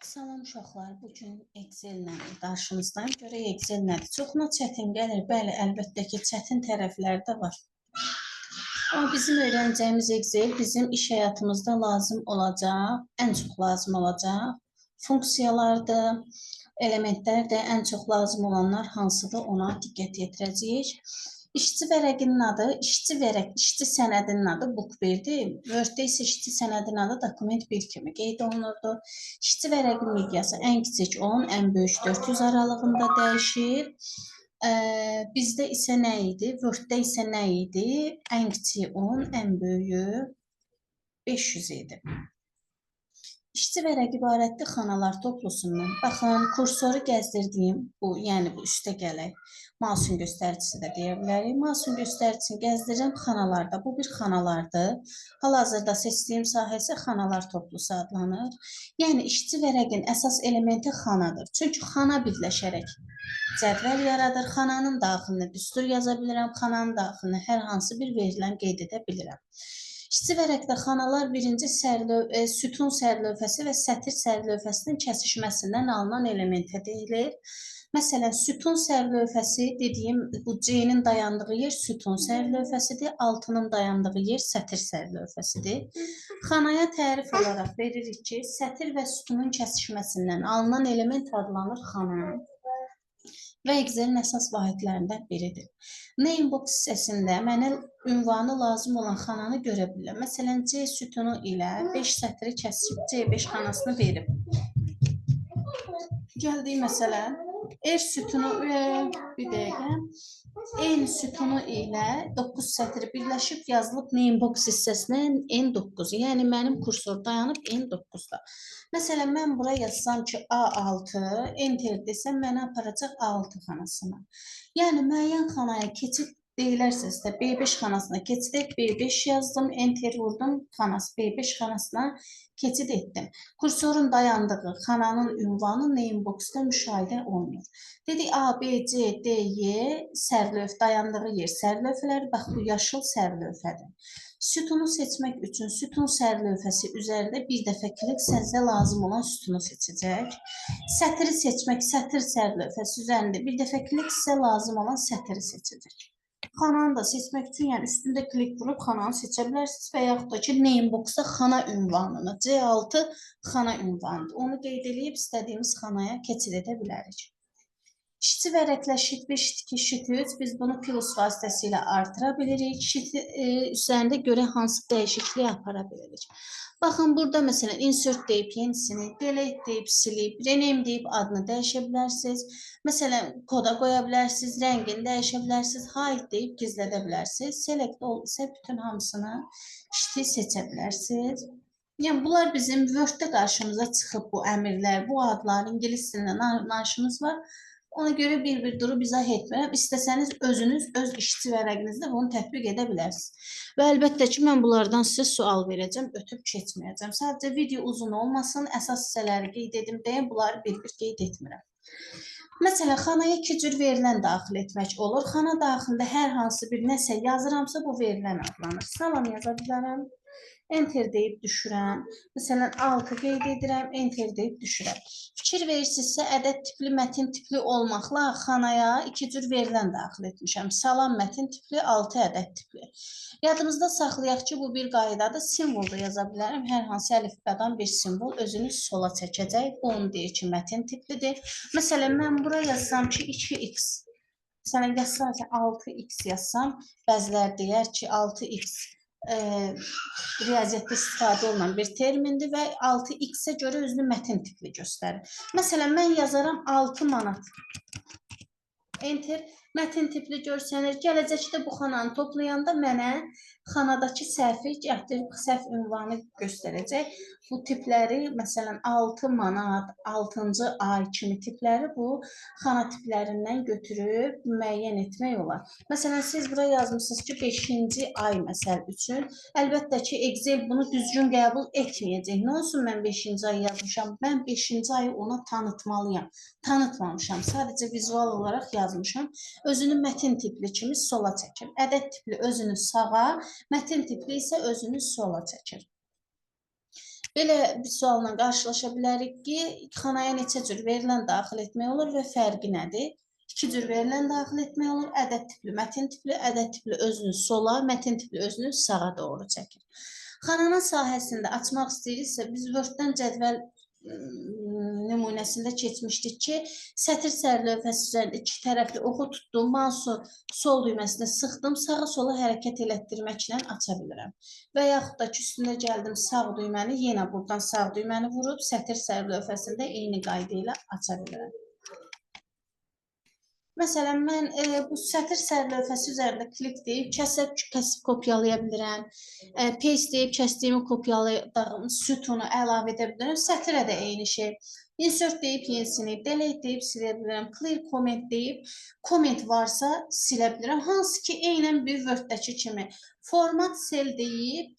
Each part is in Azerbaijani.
Salam uşaqlar, bugün Excel-lə qarşınızdayım. Görək Excel nədir? Çoxuna çətin gəlir. Bəli, əlbəttə ki, çətin tərəfləri də var. Amma bizim öyrənəcəyimiz Excel bizim iş həyatımızda lazım olacaq, ən çox lazım olacaq funksiyalardır, elementlər də ən çox lazım olanlar hansıdır ona diqqət yetirəcəyik. İşçi vərəqinin adı, işçi vərəq, işçi sənədinin adı book 1-dir. Word-də isə işçi sənədinin adı dokument 1 kimi qeyd olunurdu. İşçi vərəqin miqyası ən kiçik 10, ən böyük 400 aralığında dəyişir. Bizdə isə nə idi? Word-də isə nə idi? Ən kiçik 10, ən böyüyü 500 idi. İşçi vərəq ibarətdir xanalar toplusundan. Baxın, kursoru gəzdirdiyim bu, yəni bu üstə gələk. Mausun göstəricisi də deyə bilərik. Mausun göstəricisini gəzdirirəm xanalarda. Bu bir xanalardır. Hal-hazırda seçdiyim sahə isə xanalar toplusu adlanır. Yəni işçi vərəqin əsas elementi xanadır. Çünki xana birləşərək cədvəl yaradır. Xananın daxilində düstur yaza bilirəm. Xananın daxilində hər hansı bir verilən qeyd edə bilirəm. İşçi vərəqdə xanalar birinci sütun sərlövhəsi və sətir sərlövhəsinin kəsişməsindən alınan elementə deyilir. Məsələn, sütun sərlövhəsi dediyim bu C-nin dayandığı yer sütun sərlövhəsidir, altının dayandığı yer sətir sərlövhəsidir. Xanaya tərif olaraq veririk ki, sətir və sütunun kəsişməsindən alınan element adlanır xana və Excel-in əsas vahidlərindən biridir. Namebox hissəsində mənə ünvanı lazım olan xananı görə bilirəm. Məsələn, C sütunu ilə 5 sətri kəsib C5 xanasını verib. Gəldik məsələn, R sütunu bir dəqiqə. N sütunu ilə 9 sətri birləşib yazılıb namebox hissəsinə N9. Yəni mənim kursor dayanıb N9-da. Məsələn, mən bura yazsam ki, A6, enter desəm mənə aparacaq A6 xanasına. Yəni müəyyən xanaya keçid deyilərsə B5 xanasına keçid et, B5 yazdım, enter vurdum, B5 xanasına keçid etdim. Kursorun dayandığı xananın ünvanı namebox'da müşahidə olunur. Dedik A, B, C, D, Y sərlövh, dayandığı yer sərlövhələr. Bax, bu yaşıl sərlövhədir. Sütunu seçmək üçün sütun sərlövhəsi üzərində bir dəfə klik sizə lazım olan sütunu seçəcək. Sətiri seçmək, sətir sərlövhəsi üzərində bir dəfə klik sizə lazım olan sətiri seçəcək. Xananı da seçmək üçün, yəni üstündə klik vurub xananı seçə bilərsiniz və yaxud da ki, namebox'da xana ünvanını, C6 xana ünvanıdır. Onu qeyd edib istədiyimiz xanaya keçid edə bilərik. İşçi vərəqlə şit 1, şit 2, şit 3 biz bunu plus vasitəsilə artıra bilirik. Şit üzərində görə hansı dəyişikliyi apara bilirik. Baxın, burada məsələn insert deyib yenisini, delete deyib silib, rename deyib adını dəyişə bilərsiniz. Məsələn, koda qoya bilərsiniz, rəngini dəyişə bilərsiniz, hide deyib gizlədə bilərsiniz. Select all isə bütün hamısını şiti seçə bilərsiniz. Yəni, bunlar bizim Word-də qarşımıza çıxıb bu əmrlər, bu adlar, ingilis dilində danışımız var. Ona görə bir-bir durub izah etmirəm. İstəsəniz özünüz öz işçi vərəqinizdə bunu tətbiq edə bilərsiniz. Və əlbəttə ki, mən bunlardan sizə sual verəcəm, ötüb keçməyəcəm. Sadəcə video uzun olmasın, əsas hissələri qeyd edim deyə bunları bir-bir qeyd etmirəm. Məsələn, xanaya iki cür verilən daxil etmək olur. Xana daxilində hər hansı bir nəsə yazıramsa, bu verilən adlanır. Salam yaza bilərəm. Enter deyib düşürəm. Məsələn, 6 qeyd edirəm, enter deyib düşürəm. Fikir verirsinizsə, ədəd tipli, mətin tipli olmaqla xanaya iki cür verilən daxil etmişəm. Salam mətin tipli, 6 ədəd tipli. Yadımızda saxlayaq ki, bu bir qaydadır. Simvol da yaza bilərəm. Hər hansı əlifbadan bir simvol özünü sola çəkəcək. Bu onu deyir ki, mətin tiplidir. Məsələn, mən bura yazsam ki, 2x. Məsələn, yazsam ki, 6x yazsam, bəzilər deyər ki, 6x riyaziyyatda istifadə olunan bir termindir və 6x-ə görə özünü mətin tipli göstərir. Məsələn, mən yazaram 6 manat. Enter, mətin tipli görsənir. Gələcəkdə bu xananı toplayanda mənə xanadakı səhvi, səhv ünvanı göstərəcək. Bu tipləri, məsələn, 6 manat, 6-cı ay kimi tipləri bu xana tiplərindən götürüb müəyyən etmək olar. Məsələn, siz bura yazmışsınız ki, 5-ci ay məsəl üçün. Əlbəttə ki, Excel bunu düzgün qəbul etməyəcək. Nə olsun mən 5-ci ay yazmışam? Mən 5-ci ayı ona tanıtmalıyam. Tanıtmamışam. Sadəcə vizual olaraq yazmışam. Özünü mətin tipli kimi sola çəkir. Ədəd tipli özünü sağa, mətin tipli isə özünü sola çəkir. Belə bir sualla qarşılaşa bilərik ki, xanaya neçə cür verilən daxil etmək olur və fərqi nədir? 2 cür verilən daxil etmək olur. Ədəd tipli, mətin tipli, ədəd tipli özünü sola, mətin tipli özünü sağa doğru çəkir. Xananın sahəsində açmaq istəyiriksə, biz Word-dən cədvəl nümunəsində keçmişdik ki, sətir sərlövhəsi üzərində iki tərəfli oxu tutdum, mouse'u sol düyməsini sıxdım, sağa sola hərəkət elətdirməklə aça bilirəm. Və yaxud da ki, üstündə gəldim sağ düyməni, yenə buradan sağ düyməni vurub sətir sərlövhəsində eyni qayda ilə aça bilirəm. Məsələn, mən bu sətir sərlövhəsi üzərində klik deyib, kəsib kopyalaya bilirəm. Paste deyib, kəsdiyimi kopyaladığım sütunu əlavə edə bilirəm. Sətirə də eyni şey. Insert deyib, yenisini, delete deyib, silə bilirəm. Clear comment deyib, comment varsa silə bilirəm. Hansı ki, eynən bir Word-dəki kimi. Format cell deyib,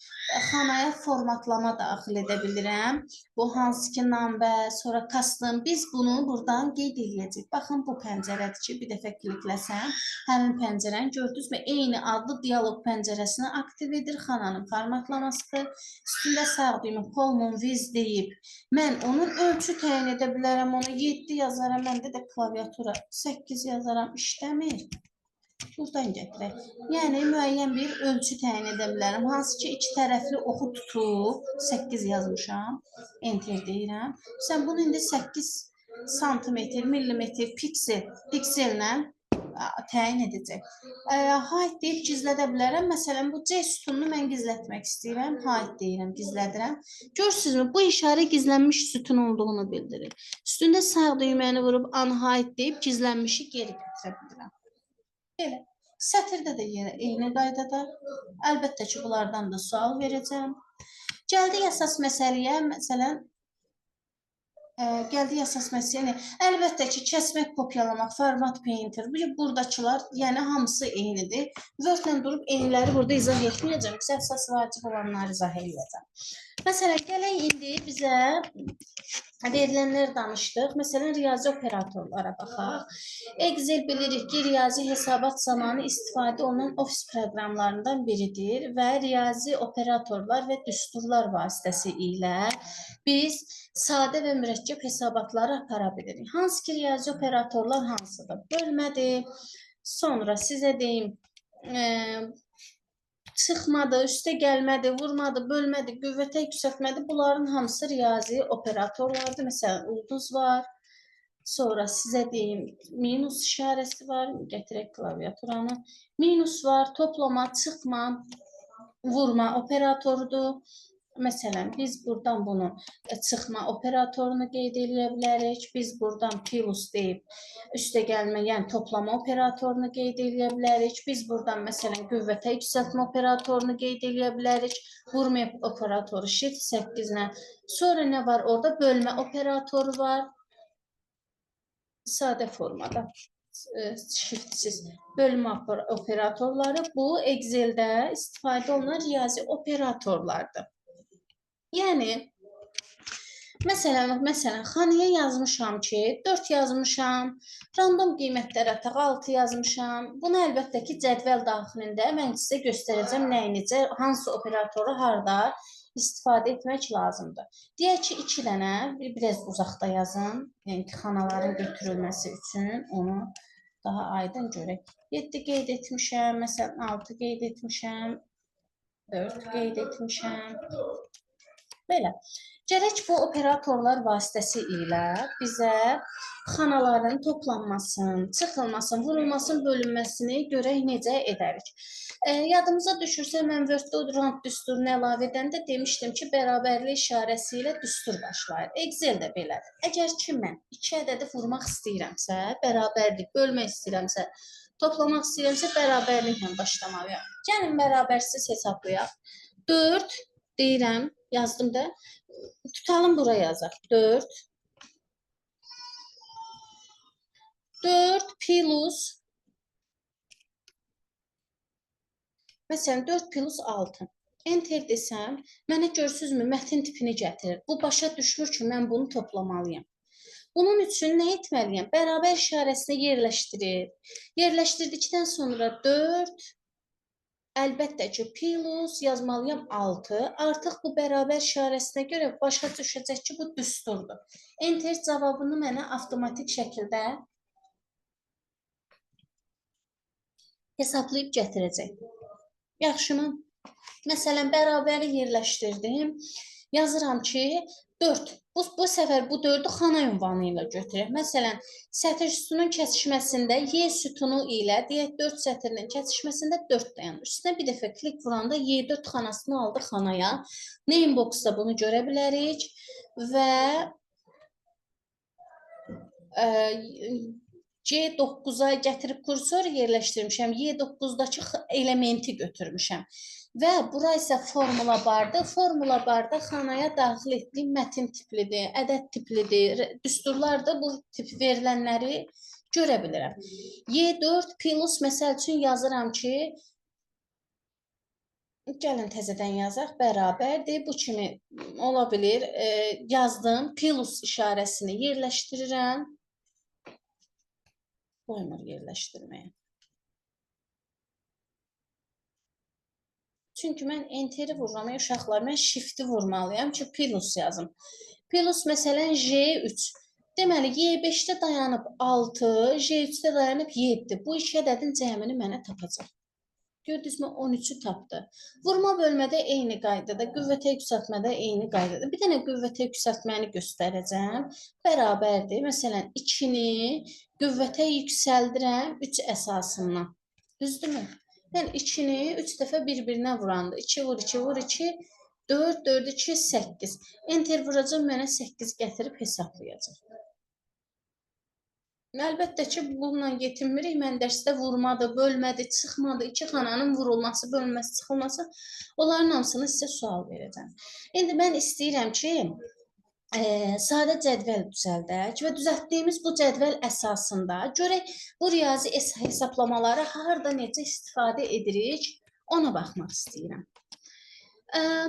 xanaya formatlama daxil edə bilirəm. Bu hansı ki, number, sonra custom. Biz bunu buradan qeyd edəcəyik. Baxın, bu pəncərədir ki, bir dəfə klikləsəm, həmin pəncərəni gördünüzmü? Eyni adlı dialoq pəncərəsini aktiv edir. Xananın formatlamasıdır. Üstündə sağ düymə Common Viz deyib. Mən onun ölçü təyin edə bilərəm. Onu 7 yazaram. Məndə də klaviatura 8 yazaram. İşləmir. Buradan gətirək. Yəni, müəyyən bir ölçü təyin edə bilərəm. Hansı ki, iki tərəfli oxu tutub, 8 yazmışam, enter deyirəm. Sən bunu indi 8 santimetr, millimetr, piksellə təyin edəcək. Height deyib gizlədə bilərəm. Məsələn, bu C sütununu mən gizlətmək istəyirəm. Height deyirəm, gizlədirəm. Görürsünüzmü? Bu işarə gizlənmiş sütun olduğunu bildirir. Üstündə sağ düyməni vurub unhide deyib gizlənmişi geri gətirə bilirəm. Belə. Sətirdə də yenə eyni qaydada. Əlbəttə ki, bunlardan da sual verəcəm. Gəldik əsas məsələyə. Məsələn, əlbəttə ki, kəsmək, kopyalamaq, format painter. Buradakılar, yəni hamısı eynidir. Word-lə durub eyniləri burada izah etməyəcəm. Əsas vacib olanları izah edəcəm. Məsələn, gələk indi bizə verilənlər danışdıq. Məsələn, riyazi operatorlara baxaq. Excel bilirik ki, riyazi hesabat zamanı istifadə olunan ofis proqramlarından biridir və riyazi operatorlar və düsturlar vasitəsi ilə biz sadə və mürəkkəb hesabatları apara bilirik. Hansı ki, riyazi operatorlar hansıdır? Bölmədir. Sonra sizə deyim, çıxmadı, üstə gəlmədi, vurmadı, bölmədi, qüvvətə yüksəltmədi. Bunların hamısı riyazi operatorlardır. Məsələn, ulduz var. Sonra sizə deyim, minus işarəsi var. Gətirək klaviaturanı. Minus var, toplama, çıxma, vurma operatorudur. Məsələn, biz buradan bunu çıxma operatorunu qeyd edə bilərik. Biz buradan plus deyib üstə gəlmə, yəni toplama operatorunu qeyd edə bilərik. Biz buradan məsələn qüvvətə yüksəltmə operatorunu qeyd edə bilərik. Vurma operatoru shift 8-lə. Sonra nə var? Orada bölmə operatoru var. Sadə formada. Shiftsiz bölmə operatorları bu Excel-də istifadə olunan riyazi operatorlardır. Yəni, məsələn, xanaya yazmışam ki, 4 yazmışam, random qiymətlərə taq 6 yazmışam. Bunu əlbəttə ki, cədvəl daxilində mən sizə göstərəcəm nəyi necə, hansı operatoru harada istifadə etmək lazımdır. Deyək ki, 2 dənə, biraz uzaqda yazın, yəni ki, xanaların götürülməsi üçün onu daha aydın görək. 7 qeyd etmişəm, məsələn, 6 qeyd etmişəm, 4 qeyd etmişəm. Belə. Gərək bu operatorlar vasitəsi ilə bizə xanaların toplanmasını, çıxılmasını, vurulmasını, bölünməsini görək necə edərik. Yadımıza düşürsə, mən Word-də rand düsturunu əlavə edəndə demişdim ki, bərabərlik işarəsi ilə düstur başlayır. Excel də belədir. Əgər ki, mən 2 ədədi vurmaq istəyirəmsə, bərabərlik, bölmək istəyirəmsə, toplamaq istəyirəmsə, bərabərliklə başlamalıyam. Gəlin, bərabərsiz hesablayaq. 4 deyirəm, yazdım da. Tutalım buraya yazaq. 4 plus məsələn 4 plus 6. Enter desəm, mənə görürsünüzmü, mətin tipini gətirir. Bu başa düşmür ki, mən bunu toplamalıyam. Bunun üçün nə etməliyəm? Bərabər işarəsini yerləşdirir. Yerləşdirdikdən sonra 4 Əlbəttə ki, plus yazmalıyam 6. Artıq bu bərabər işarəsinə görə başa düşəcək ki, bu düsturdur. Enter cavabını mənə avtomatik şəkildə hesablayıb gətirəcək. Yaxşımı? Məsələn, bərabəri yerləşdirdim. Yazıram ki, 4. Bu səfər bu 4-ü xana ünvanı ilə götürək. Məsələn, sətir sütunun kəsişməsində Y sütunu ilə deyək 4 sətirinin kəsişməsində 4 dayanır. Üstünə bir dəfə klik vuranda Y4 xanasını aldı xanaya. Name box-da bunu görə bilərik və C9-a gətirib kursor yerləşdirmişəm. Y9-dakı elementi götürmüşəm. Və bura isə formula bardır. Formula barda xanaya daxil etdiyim mətin tiplidir, ədəd tiplidir, düsturlardır. Bu tip verilənləri görə bilirəm. Y4 plus məsəl üçün yazıram ki, gəlin təzədən yazaq, bərabərdir. Bu kimi ola bilir. Yazdım, plus işarəsini yerləşdirirəm. Qoymur yerləşdirməyə. Çünki mən enteri vururam, uşaqlar, mən shift'i vurmalıyam ki, plus yazım. Plus məsələn J3. Deməli, Y5-də dayanıb 6, J3-də dayanıb 7. Bu iki ədədin cəmini mənə tapacaq. Gördünüzmü, 13-ü tapdı. Vurma bölmədə eyni qaydada, qüvvətə yüksəltmədə eyni qaydada. Bir dənə qüvvətə yüksəltməni göstərəcəm. Bərabərdir. Məsələn, 2-ni qüvvətə yüksəldirəm 3 əsasından. Düzdürmü? Yəni 2-ni 3 dəfə bir-birinə vuranda 2 vur 2 vur 2 4 4 2 8. Enter vuracam, mənə 8 gətirib hesablayacaq. Əlbəttə ki, bununla yetinmirik. Mən dərsdə vurmadı, bölmədi, çıxmadı, iki xananın vurulması, bölünməsi, çıxılması, onların hamısını sizə sual verəcəm. İndi mən istəyirəm ki, sadə cədvəl düzəldək və düzəltdiyimiz bu cədvəl əsasında görək bu riyazi hesablamaları harda necə istifadə edirik, ona baxmaq istəyirəm.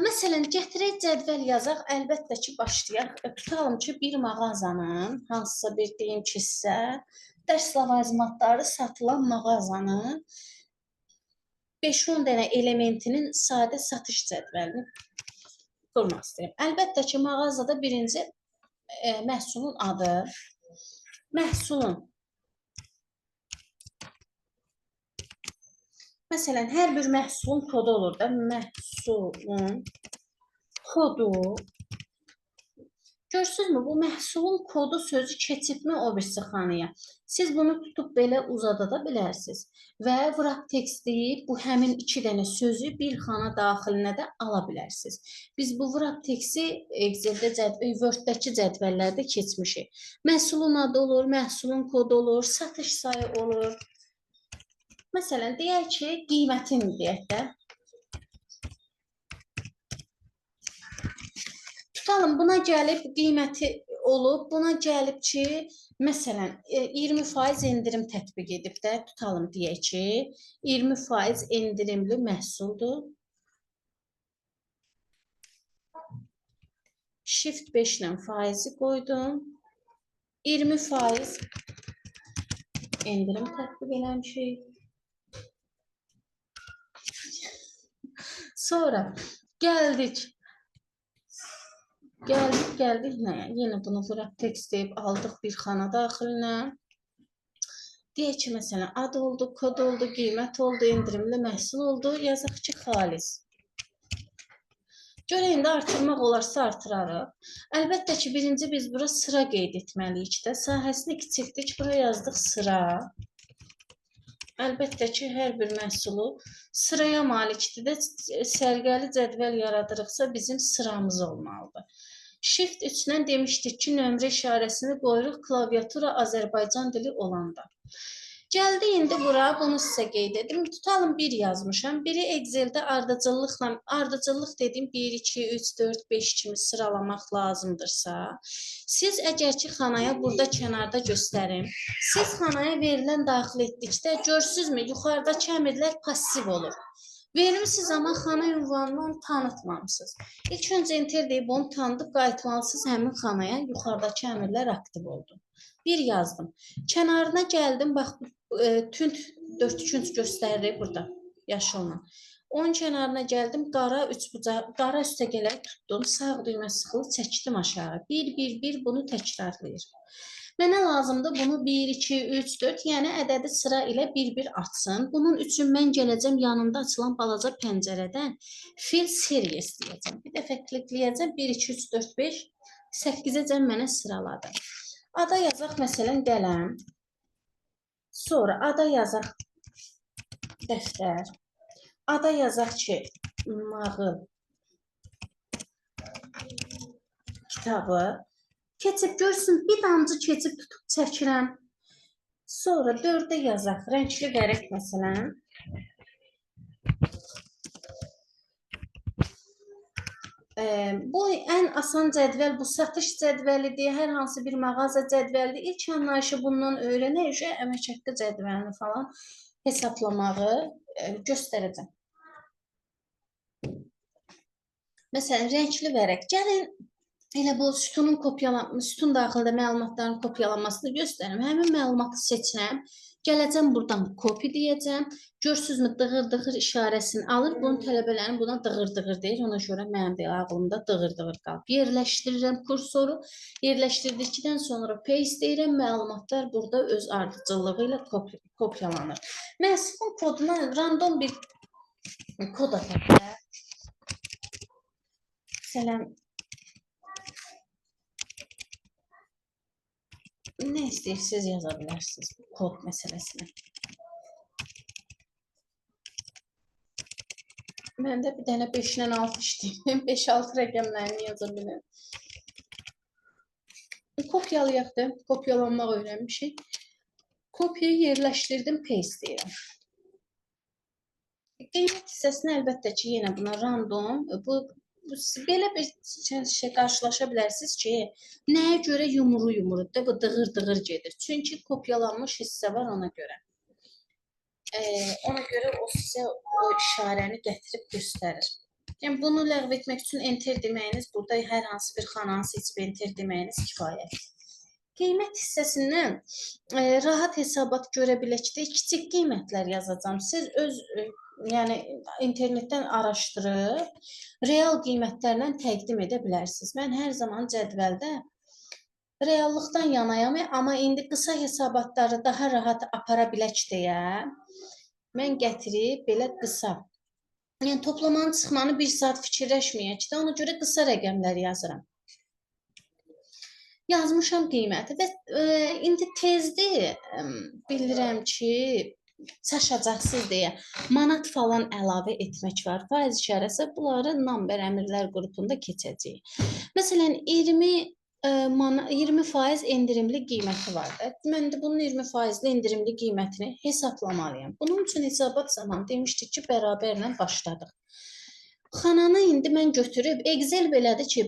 Məsələn, gətirək cədvəl yazaq, əlbəttə ki, başlayaq. Tutalım ki, bir mağazanın, hansısa bir deyim ki, sizə dərs ləvazimatları satılan mağazanın 5-10 dənə elementinin sadə satış cədvəlini qurmaq istəyirəm. Əlbəttə ki, mağazada birinci məhsulun adı, məhsulun. Məsələn, hər bir məhsulun kodu olur da, məhsulun kodu. Görürsünüzmü, bu məhsulun kodu sözü keçibmi o birisi xanaya? Siz bunu tutub belə uzada da bilərsiniz. Və wrap text deyib, bu həmin 2 dənə sözü bir xana daxilinə də ala bilərsiniz. Biz bu wrap texti Excel'də, Word-dəki cədvəllərdə keçmişik. Məhsulun adı olur, məhsulun kodu olur, satış sayı olur. Məsələn, deyək ki, qiymətin deyək də. Tutalım, buna gəlib qiyməti olub, buna gəlib ki, məsələn, 20% endirim tətbiq edib də, tutalım deyək ki, 20% endirimli məhsuldur. Shift 5 ilə faizi qoydum. 20% endirim tətbiq eləmişik. Sonra gəldik nəyə? Yenə bunu wrap text deyib aldıq bir xana daxilinə. Deyək ki, məsələn, ad oldu, kod oldu, qiymət oldu, endirimli məhsul oldu. Yazaq ki, xalis. Görə indi artırmaq olarsa artırarıq. Əlbəttə ki, birinci biz bura sıra qeyd etməliyik də. Sahəsini kiçiltdik, bura yazdıq sıra. Əlbəttə ki, hər bir məhsulu sıraya malikdir də, sərgəli cədvəl yaradırıqsa bizim sıramız olmalıdır. Shift 3-dən demişdik ki, nömrə işarəsini qoyuruq klaviatura Azərbaycan dili olanda. Gəldi indi bura, bunu sizə qeyd edim. Tutalım 1 yazmışam. Biri Excel'də ardıcıllıq dediyim 1, 2, 3, 4, 5 kimi sıralamaq lazımdırsa, siz əgər ki, xanaya burada kənarda göstərim, siz xanaya verilən daxil etdikdə, görürsünüzmü, yuxarıdakı əmrlər passiv olur. Vermişsiniz, amma xana ünvanını tanıtmamışsınız. İlk öncə enter deyib onu tanıdıb qayıtmalısınız həmin xanaya, yuxarıdakı əmrlər aktiv oldu. 1 yazdım. Kənarına gəldim, bax, tünd 4 göstərir burada, yaşılla. 10 kənarına gəldim, qara üçbucaq, qara üstəgələr tutdum, sağ düymə sıxılı çəkdim aşağı. 1, 1, 1 bunu təkrarlayır. Mənə lazımdır bunu 1, 2, 3, 4, yəni ədədi sıra ilə bir-bir açsın. Bunun üçün mən gələcəm yanında açılan balaca pəncərədən fill series deyəcəm. Bir dəfə klikləyəcəm, 1, 2, 3, 4, 5, 8-əcən mənə sıraladı. Ada yazaq, məsələn, qələm. Sonra ada yazaq dəftər. Ada yazaq ki, nağıl kitabı. Keçib görsün, bir damcı keçib tutub çəkirəm. Sonra 4-ə yazaq, rəngli vərəq məsələn. Bu ən asan cədvəl, bu satış cədvəlidir, hər hansı bir mağaza cədvəlidir. İlk anlayışı bundan öyrənəcək, əmək haqqı cədvəlini falan hesablamağı göstərəcəm. Məsələn, rəngli vərəq. Gəlin, elə bu sütunun sütun daxilində məlumatların kopyalanmasını göstərim. Həmin məlumatı seçirəm. Gələcəm buradan copy deyəcəm. Görsünüzmü, dığır-dığır işarəsini alır. Bunun tələbələrin buna dığır-dığır deyir. Ona görə mənim də ağlımda dığır-dığır qalıb. Yerləşdirirəm kursoru. Yerləşdirdikdən sonra paste deyirəm. Məlumatlar burada öz ardıcıllığı ilə kopyalanır. Məhsulun koduna random bir kod ataq. Məsələn, nə istəyirsiniz yaza bilərsiniz kod məsələsini. Məndə bir dənə 5-dən 6 işləyim. 5-6 rəqəmlərini yaza biləm. Kopyalayaq da, kopyalanmaq öyrənmişik. Kopyayı yerləşdirdim, paste deyirəm. Qiymət hissəsini əlbəttə ki, yenə buna random, belə bir şey qarşılaşa bilərsiniz ki, nəyə görə yumru-yumrudur, bu dığır-dığır gedir. Çünki kopyalanmış hissə var ona görə. Ona görə o sizə o işarəni gətirib göstərir. Yəni, bunu ləğv etmək üçün enter deməyiniz, burada hər hansı bir xananı seçib enter deməyiniz kifayət. Qiymət hissəsindən rahat hesabat görə biləcək kiçik qiymətlər yazacağım. Siz öz yəni internetdən araşdırıb real qiymətlərlə təqdim edə bilərsiniz. Mən hər zaman cədvəldə reallıqdan yanayam, amma indi qısa hesabatları daha rahat apara bilək deyə mən gətirib belə qısa. Yəni toplamanı çıxmanı 1 saat fikirləşməyək də, ona görə qısa rəqəmlər yazıram. Yazmışam qiyməti və indi tezdir bilirəm ki, çaşacaqsınız deyə manat falan əlavə etmək var. Faiz işarəsi bunları number əmrlər qrupunda keçəcəyik. Məsələn, 20% endirimli qiyməti var da. Mən də bunun 20% endirimli qiymətini hesablamalıyam. Bunun üçün hesabat zamanı demişdik ki, bərabərlə başladıq. Xananı indi mən götürüb, Excel belədir ki,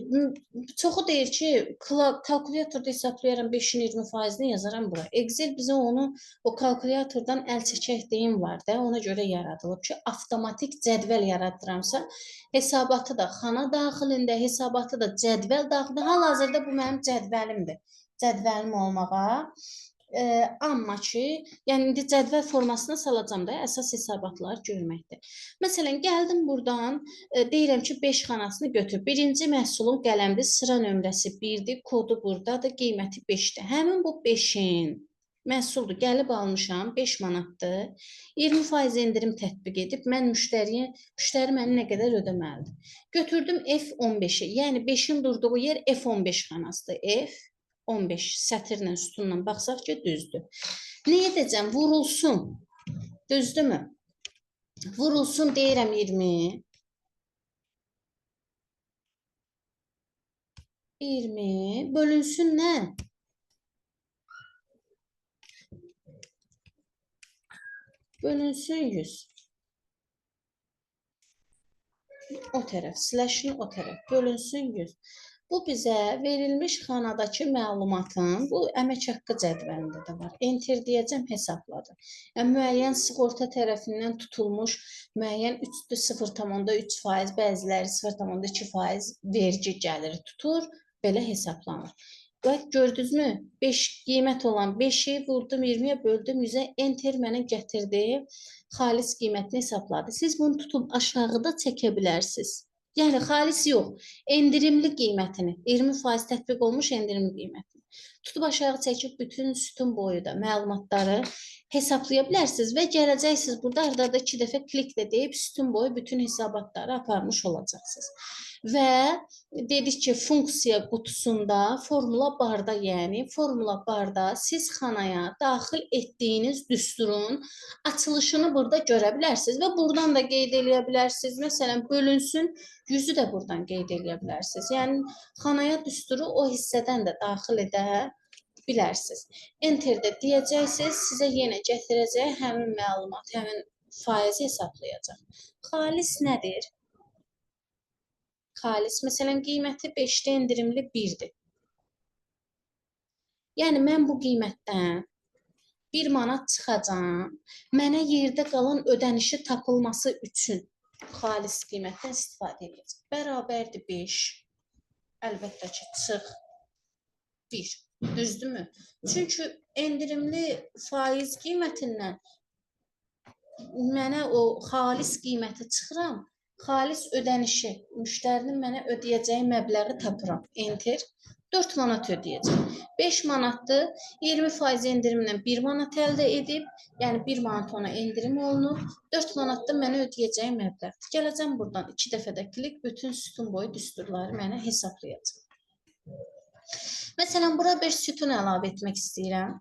çoxu deyir ki, kalkulyatorda hesablayaram 5-in 20%-ni yazaram bura. Excel bizə onu o kalkulyatordan əl çəkək deyim var da, ona görə yaradılıb ki, avtomatik cədvəl yaratdıramsa, hesabatı da xana daxilində, hesabatı da cədvəl daxilində. Hal-hazırda bu mənim cədvəlimdir. Cədvəlim olmağa. Amma ki, yəni indi cədvəl formasına salacam da, əsas hesabatları görməkdir. Məsələn, gəldim buradan, deyirəm ki, 5 xanasını götür. Birinci məhsulun qələmdir, sıra nömrəsi 1-dir, kodu buradadır, qiyməti 5-dir. Həmin bu 5-in məhsuldur, gəlib almışam, 5 manatdır. 20% endirim tətbiq edib, mən müştəri mənə nə qədər ödəməlidir. Götürdüm F15-i, yəni 5-in durduğu yer F15 xanasıdır. F15 sətirlə, sütunla baxsaq ki, düzdür. Nə edəcəm? Vurulsun. Düzdürmü? Vurulsun deyirəm 20. 20 bölünsün nə? Bölünsün 100. O tərəf, slash'ın o tərəf. Bölünsün 100. Bu bizə verilmiş xanadakı məlumatın, bu əmək haqqı cədvəlində də var. Enter deyəcəm, hesapladı. Yəni, müəyyən sığorta tərəfindən tutulmuş, müəyyən 0,3%, bəziləri 0,2% vergi gəliri tutur, belə hesablanır. Bak gördünüz mü? 5 qiymət olan 5-i vurdum 20-yə böldüm 100-ə. Enter mənə gətirdi. Xalis qiymətini hesabladı. Siz bunu tutub aşağıda çəkə bilərsiniz. Yəni xalis yox. Endirimli qiymətini, 20% tətbiq olmuş endirimli qiymətini. Tutub aşağı çəkib bütün sütun boyu da məlumatları hesablaya bilərsiniz və gələcəksiniz burada arada 2 dəfə kliklə deyib sütun boyu bütün hesabatları aparmış olacaqsınız. Və dedik ki, funksiya qutusunda, formula barda, yəni formula barda siz xanaya daxil etdiyiniz düsturun açılışını burada görə bilərsiniz və buradan da qeyd edə bilərsiniz. Məsələn, bölünsün 100-ü də buradan qeyd edə bilərsiniz. Yəni xanaya düsturu o hissədən də daxil edə bilərsiniz. Enterdə deyəcəksiniz, sizə yenə gətirəcək həmin məlumat, həmin faizi hesablayacaq. Xalis nədir? Xalis, məsələn, qiyməti 5-də endirimli 1-dir. Yəni, mən bu qiymətdən 1 manat çıxacam, mənə yerdə qalan ödənişi tapılması üçün xalis qiymətdən istifadə edəcəm. Bərabərdir 5, əlbəttə ki, çıx 1. Düzdürmü? Çünki endirimli faiz qiymətindən mənə o xalis qiyməti çıxıram, xalis ödənişi, müştərinin mənə ödəyəcəyi məbləği tapıram. Enter. 4 manat ödəyəcəm. 5 manatdır. 20% endirimlə 1 manat əldə edib, yəni 1 manat ona endirim olunur. 4 manatda mənə ödəyəcəyi məbləğdir. Gələcəm buradan 2 dəfə də klik, bütün sütun boyu düsturları mənə hesablayacaq. Məsələn, bura bir sütun əlavə etmək istəyirəm.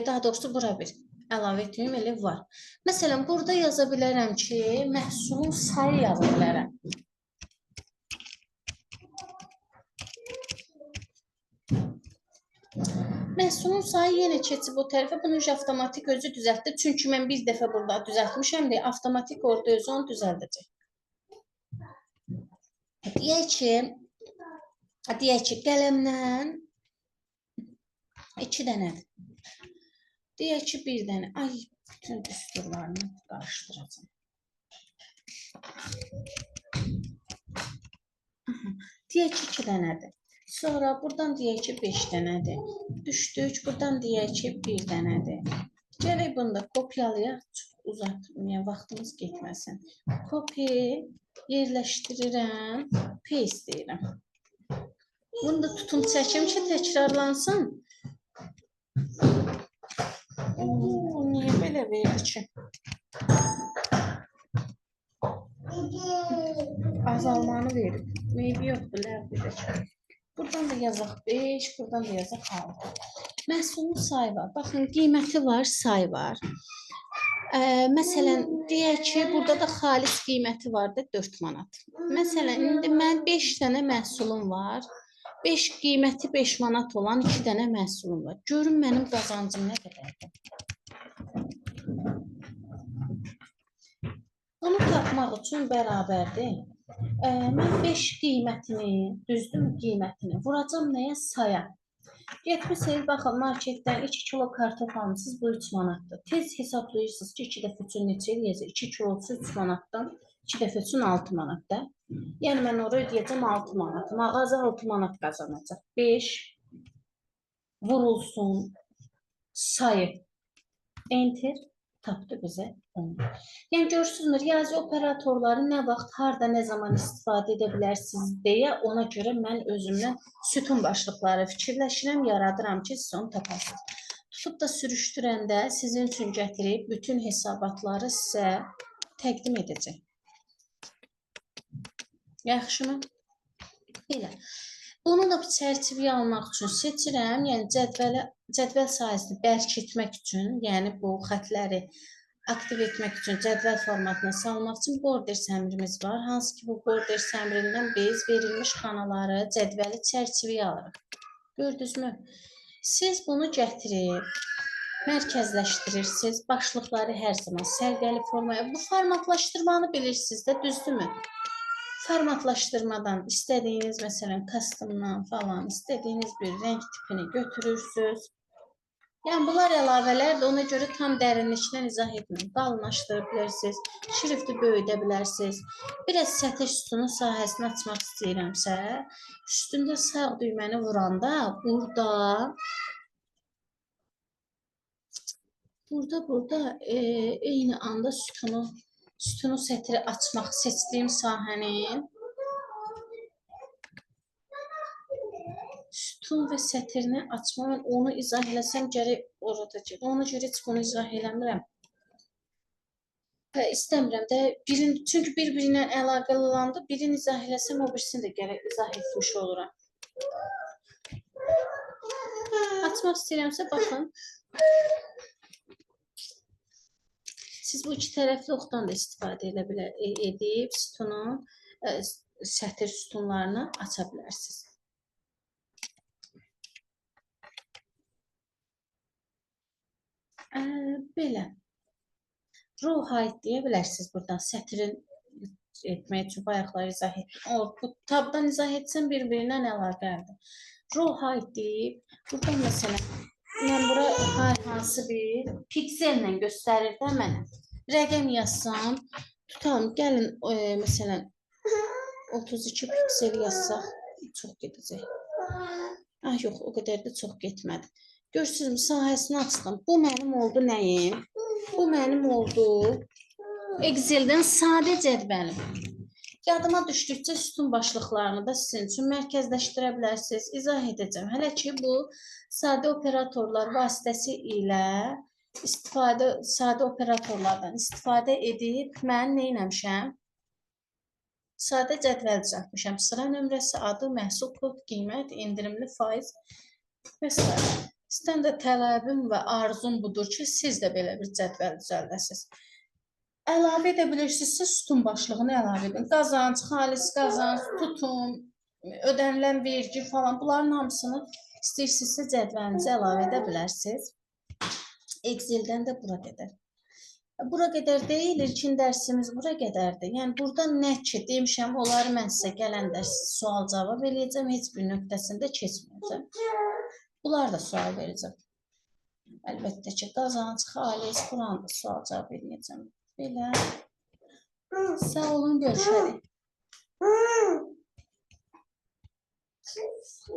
Daha doğrusu bura bir əlavə etməyim, elə var. Məsələn, burada yaza bilərəm ki, məhsulun sayı yaza bilərəm. Məhsulun sayı yenə keçib o tərəfə, bunu avtomatik özü düzəltdi. Çünki mən bir dəfə burada düzəltmişəm deyə, avtomatik orada özü onu düzəldəcək. Deyək ki, qələmdən 2 dənədir. Deyək ki, 1 dənə. Ay, bütün düsturlarını qarışdıracağım. Deyək ki, 2 dənədir. Sonra buradan deyək ki, 5 dənədir. Düşdük, buradan deyək ki, 1 dənədir. Gələk bunu da kopyalayaq, çox uzatmayaq, vaxtımız getməsin. Copy, yerləşdirirəm, paste deyirəm. Bunu da tutum çəkim ki, təkrarlansın. Niyə belə verdi ki? Azalmanı verib. Meybi yoxdur, ləv edəcək. Buradan da yazaq 5, buradan da yazaq 6. Məhsulun sayı var. Baxın, qiyməti var, sayı var. Məsələn, deyək ki, burada da xalis qiyməti var da 4 manat. Məsələn, indi mən 5 dənə məhsulum var. 5 qiyməti 5 manat olan 2 dənə məhsulum var. Görün mənim qazancım nə qədərdir. Bunu tapmaq üçün bərabərdir. Mən 5 qiymətini, düzdürmü qiymətini vuracam nəyə? Saya. Getmişsiniz, baxın, marketdən 2 kilo kartof almışsınız, bu 3 manatdır. Tez hesablayırsınız ki, 2 dəfə üçün neçə eləyəcək? 2 kilosu 3 manatdan, 2 dəfə üçün 6 manatda. Yəni, mən oraya ödəyəcəm 6 manat. Mağaza 6 manat qazanacaq. 5 vurulsun sayı. Enter tapdı bizə onu. Yəni, görürsünüz, riyazi operatorları nə vaxt, harada, nə zaman istifadə edə bilərsiniz deyə ona görə mən özümdən sütun başlıqları fikirləşirəm, yaradıram ki, siz onu tapasınız. Tutub da sürüşdürəndə sizin üçün gətirib bütün hesabatları sizə təqdim edəcək. Yaxşımı? Elə. Bunu da çərçivəyə almaq üçün seçirəm, yəni cədvəl sayəsini bərkitmək üçün, yəni bu xətləri aktiv etmək üçün, cədvəl formatına salmaq üçün border səmrimiz var. Hansı ki, bu border səmrindən biz verilmiş xanaları, cədvəli çərçivəyə alırıq. Gördünüzmü? Siz bunu gətirib, mərkəzləşdirirsiniz, başlıqları hər zaman sərgəli formaya. Bu formatlaşdırmanı bilirsiniz də, düzdürmü? Formatlaşdırmadan istədiyiniz, məsələn, customdan falan istədiyiniz bir renk tipini götürürsünüz. Yəni bunlar əlavələrdir. Ona görə tam dərinliklə izah etmirəm. Qalınlaşdıra bilərsiniz, şrifti böyüdə bilərsiniz. Biraz sətir sütunun sahəsini açmaq istəyirəmsə, üstündə sağ düyməni vuranda burada eyni anda sütunu sətri açmaq seçdiyim sahənin sütun və sətrini açmaq, onu izah eləsəm gərək oradakı. Ona görə heç bunu izah eləmirəm. Və istəmirəm də çünki bir-birinə əlaqəli olanda birini izah eləsəm o birisini də gərək izah etmiş oluram. Açmaq istəyirəmsə baxın. Siz bu iki tərəfli oxdan da istifadə edib sütunun sətir sütunlarını aça bilərsiniz. Belə. Row height deyə bilərsiniz buradan sətrin etmək üçün bayaqları izah etdim. Bu tabdan izah etsəm bir-birindən əlaqəlidir. Row height deyib, buradan məsələn, mən bura hansı bir piksellə göstərir də mənə. Rəqəm yazsam, tutalım, gəlin məsələn 32 piksel yazsaq, çox gedəcək. Yox, o qədər də çox getmədi. Görürsünüz, sahəsini açdım. Bu mənim oldu nəyim? Bu mənim oldu Excel'dən sadə cədvəlim. Yadıma düşdükcə sütun başlıqlarını da sizin üçün mərkəzləşdirə bilərsiniz. İzah edəcəm. Hələ ki, bu sadə operatorlar vasitəsilə sadə operatorlardan istifadə edib mən nə etmişəm? Sadə cədvəl düzəltmişəm. Sıra nömrəsi, adı, məhsul, kod, qiymət, endirimli faiz və s. Sizdən də tələbim və arzum budur ki, siz də belə bir cədvəl düzəldəsiniz. Əlavə edə bilirsinizsə sütun başlığını əlavə edin. Qazanc, xalis qazanc, tutum, ödənilən vergi falan bunların hamısını istəyirsinizsə cədvəlinizə əlavə edə bilərsiniz. Excel'dən də bura qədər. Bura qədər deyil, ilkin dərsimiz bura qədərdir. Yəni burada nə ki demişəm, onları mən sizə gələn dərs sual cavab eləyəcəm, heç bir nöqtəsində keçməyəcəm. Bunlar da sual verəcəm. Əlbəttə ki, qazanc, xalis, buranı da sual cavab eləyəcəm. Belə. Sağ olun, görüşərik.